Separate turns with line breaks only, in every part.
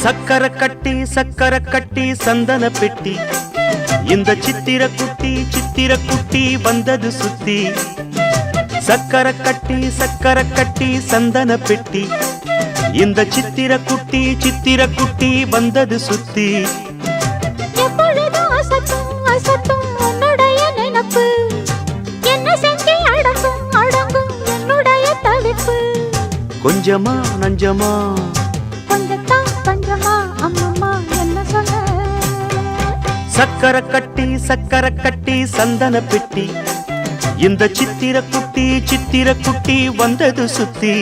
சக்கர கட்டி சந்தன பெட்டி இந்த சித்திர குட்டி வந்தது சுத்தி சக்கர கட்டி சந்தன பெட்டி இந்த சித்திர குட்டி வந்தது சுத்தி கொஞ்சமா நஞ்சமா சக்கர கட்டி சந்தன பெட்டி இந்த சித்திர குட்டி வந்தது சுத்தி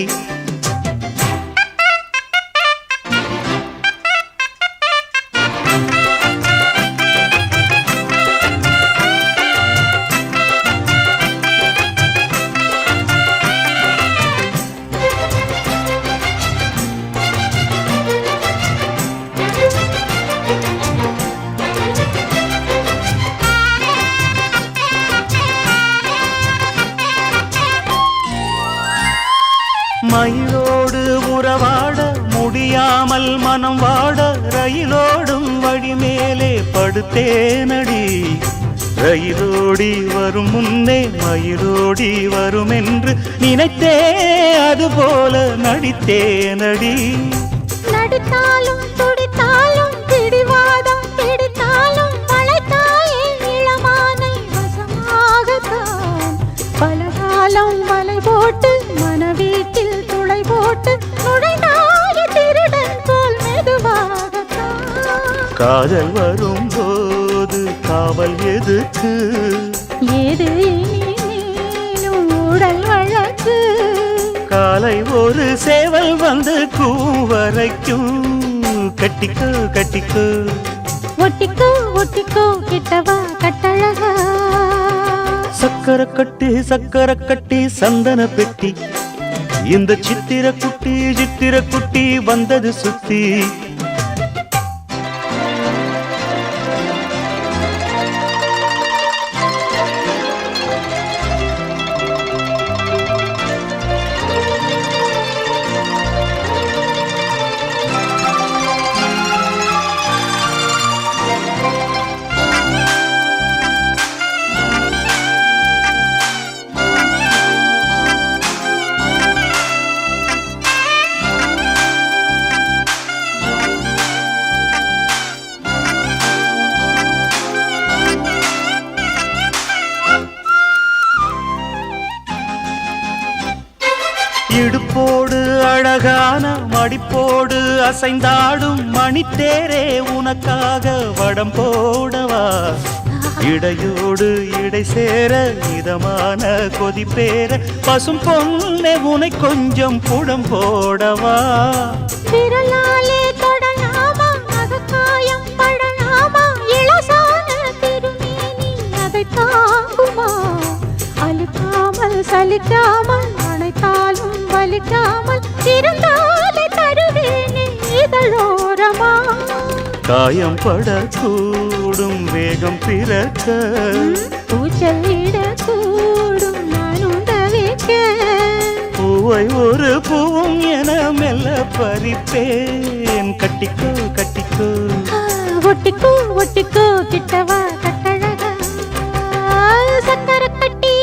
மயிலோடு உறவாட முடியாமல் மனம் வாட ரயிலோடும் வழி மேலே படுத்தேனடி ரயிலோடி வரும் முன்னே மயிலோடி வரும் என்று நினைத்தே அதுபோல நடித்தேனடி
நடித்தாலும் துடித்தாலும் பிடிவாதம் பிடித்தாலும் வளைத்தாயே இளமானை வசமாகத்தான் பலகாலம் வலை போட்டு மனவீட்டில் துளை போட்டு நுழைந்தாய திருடன் போல் மெதுவாகத்தான்
காதல் வரும்போது காவல் எதுக்கு
ஏது நீனும் உடல் வழக்கு
காலை ஒரு சேவல் வந்து கூவரைக்கும் கட்டிக்கோ
ஒட்டிக்கோ கிட்டவா கட்டழகா
சக்கர கட்டி சந்தன பெட்டி இந்த சித்திர குட்டி வந்தது சுத்தி இடுப்போடு அழகான மடிப்போடு அசைந்தாடும் மணித்தேரே உனக்காக வடம் போடவா இடையோடு இடை சேர இதமான கொதிப்பேர பசும் பொண்ணே உனை கொஞ்சம் புடம் போடவா
விரலாலே தொடலாமா அகக்காயம் படலாமா இளசான திருமேனி அதை தாங்குமா அழுக்காமல் சலிக்காமல் அணைத்தாலும் வலிக்காமல் இருந்தாலே தருவேனே இதழோரமா
காயம் படக்கூடும் வேகம் பிறக்க
பூச்சலிடக்கூடும் நானும் தவிக்க
பூவை ஒரு பூவும் என மெல்ல பறிப்பேன் கட்டிக்கோ
ஒட்டிக்கோ கிட்டவா கட்டழகா சக்கர கட்டி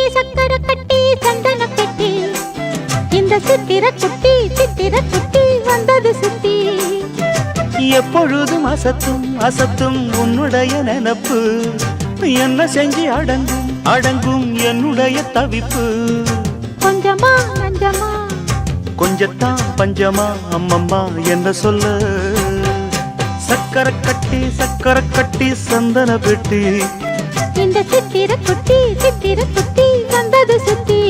சந்தன பெட்டி இந்த சித்திர குட்டி வந்தது சுத்தி
எப்பொழுதும் அசத்தும் உன்னுடைய நினப்பு என்ன செஞ்சு அடங்கும் என்னுடைய தவிப்பு
கொஞ்சமா நஞ்சமா
கொஞ்சத்தான் பஞ்சமா அம்மம்மா என்ன சொல்ல சக்கர கட்டி சந்தன பெட்டி
இந்த சித்திர குட்டி வந்தது சுத்தி